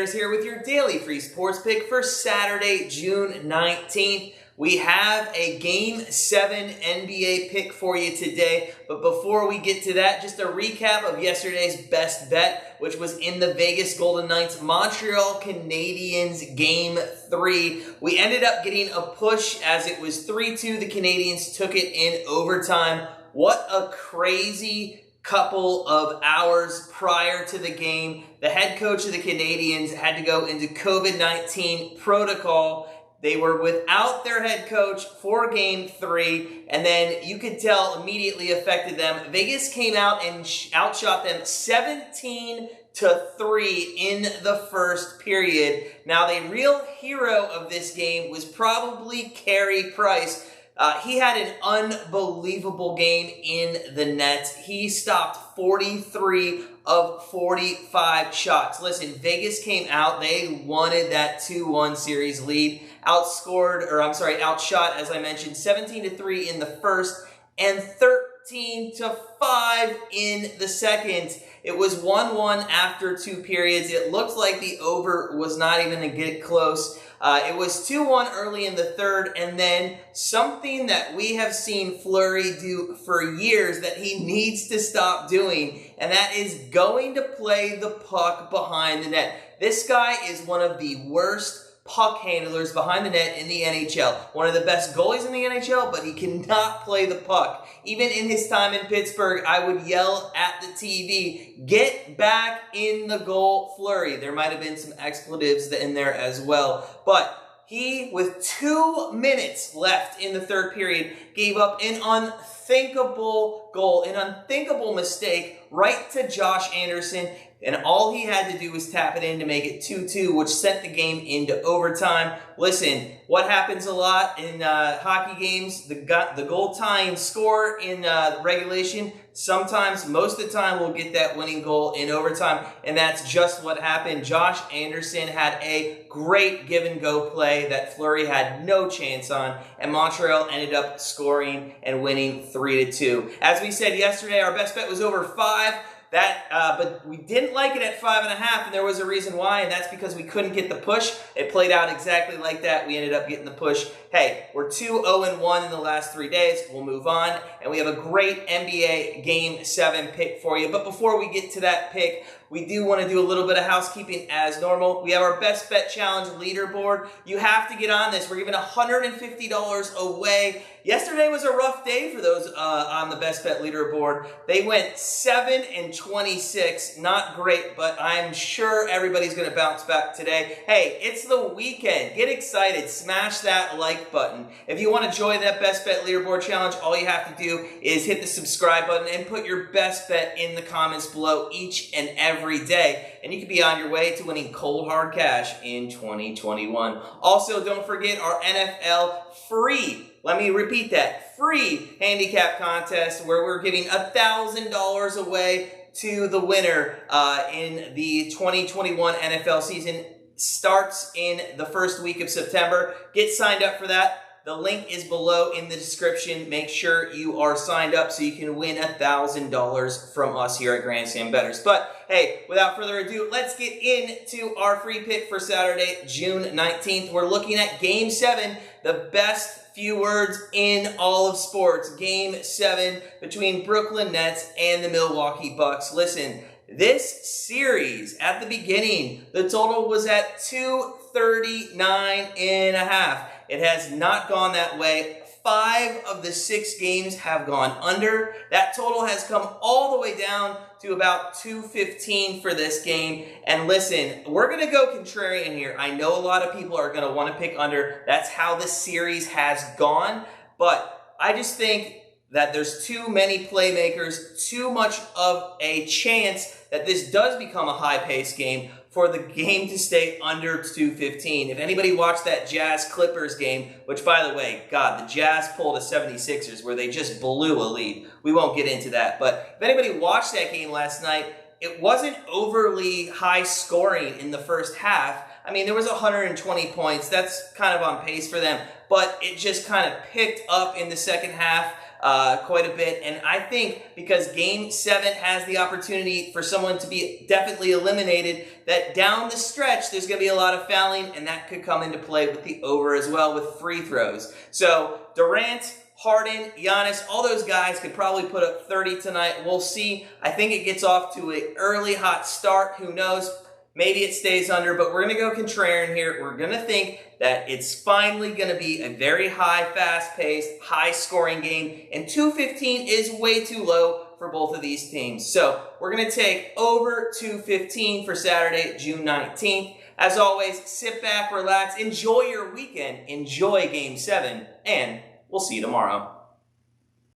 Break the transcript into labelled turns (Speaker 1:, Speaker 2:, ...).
Speaker 1: Bettors here with your daily free sports pick for Saturday, June 19th. We have a Game 7 NBA pick for you today, but before we get to that, just a recap of yesterday's best bet, which was in the Vegas Golden Knights Montreal Canadiens Game 3. We ended up getting a push as it was 3-2. The Canadiens took it in overtime. What a crazy couple of hours prior to the game. The head coach of the Canadiens had to go into COVID-19 protocol. They were without their head coach for Game 3, and then you could tell immediately affected them. Vegas came out and outshot them 17-3 in the first period. Now, the real hero of this game was probably Carey Price. He had an unbelievable game in the net. He stopped 43 of 45 shots. Listen, Vegas came out. They wanted that 2-1 series lead. Outshot, as I mentioned, 17-3 in the first and 13-5 in the second. It was 1-1 after 2 periods. It looked like the over was not even going to get close. It was 2-1 early in the third, and then something that we have seen Fleury do for years that he needs to stop doing, and that is going to play the puck behind the net. This guy is one of the worst puck handlers behind the net in the NHL. One of the best goalies in the NHL, but he cannot play the puck. Even in his time in Pittsburgh, I would yell at the TV, "Get back in the goal, Fleury." There might have been some expletives in there as well. But he, with 2 minutes left in the third period, gave up an unthinkable goal, an unthinkable mistake right to Josh Anderson. And all he had to do was tap it in to make it 2-2, which sent the game into overtime. Listen, what happens a lot in hockey games, the goal-tying score in regulation, sometimes, most of the time, we'll get that winning goal in overtime, and that's just what happened. Josh Anderson had a great give-and-go play that Fleury had no chance on, and Montreal ended up scoring and winning 3-2. As we said yesterday, our best bet was over 5. But we didn't like it at 5.5, and there was a reason why, and that's because we couldn't get the push. It played out exactly like that. We ended up getting the push. Hey, we're 2-0-1 in the last 3 days. We'll move on, and we have a great NBA Game 7 pick for you. But before we get to that pick, we do want to do a little bit of housekeeping as normal. We have our Best Bet Challenge leaderboard. You have to get on this. We're giving $150 away. Yesterday was a rough day for those on the Best Bet leaderboard. They went 7-26. Not great, but I'm sure everybody's going to bounce back today. Hey, it's the weekend. Get excited. Smash that like button. If you want to join that Best Bet leaderboard challenge, all you have to do is hit the subscribe button and put your best bet in the comments below each and every day, and you could be on your way to winning cold hard cash in 2021. Also, don't forget our NFL free, let me repeat that, free handicap contest where we're giving $1,000 away to the winner in the 2021 NFL season. Starts in the first week of September. Get signed up for that. The link is below in the description. Make sure you are signed up so you can win $1,000 from us here at Grandstand Bettors. But hey, without further ado, let's get into our free pick for Saturday, June 19th. We're looking at Game 7, the best few words in all of sports. Game 7 between Brooklyn Nets and the Milwaukee Bucks. Listen, this series at the beginning, the total was at 239.5. It has not gone that way. 5 of the 6 games have gone under. That total has come all the way down to about 215 for this game. And listen, we're going to go contrarian here. I know a lot of people are going to want to pick under. That's how this series has gone. But I just think that there's too many playmakers, too much of a chance that this does become a high-paced game for the game to stay under 215. If anybody watched that Jazz-Clippers game, which, by the way, God, the Jazz pulled a 76ers where they just blew a lead. We won't get into that. But if anybody watched that game last night, it wasn't overly high scoring in the first half. I mean, there was 120 points. That's kind of on pace for them. But it just kind of picked up in the second half. quite a bit. And I think because Game 7 has the opportunity for someone to be definitely eliminated, that down the stretch there's going to be a lot of fouling, and that could come into play with the over as well with free throws. So Durant, Harden, Giannis, all those guys could probably put up 30 tonight. We'll see. I think it gets off to an early hot start. Who knows? Maybe it stays under, but we're going to go contrarian here. We're going to think that it's finally going to be a very high, fast-paced, high-scoring game, and 215 is way too low for both of these teams. So we're going to take over 215 for Saturday, June 19th. As always, sit back, relax, enjoy your weekend, enjoy Game 7, and we'll see you tomorrow.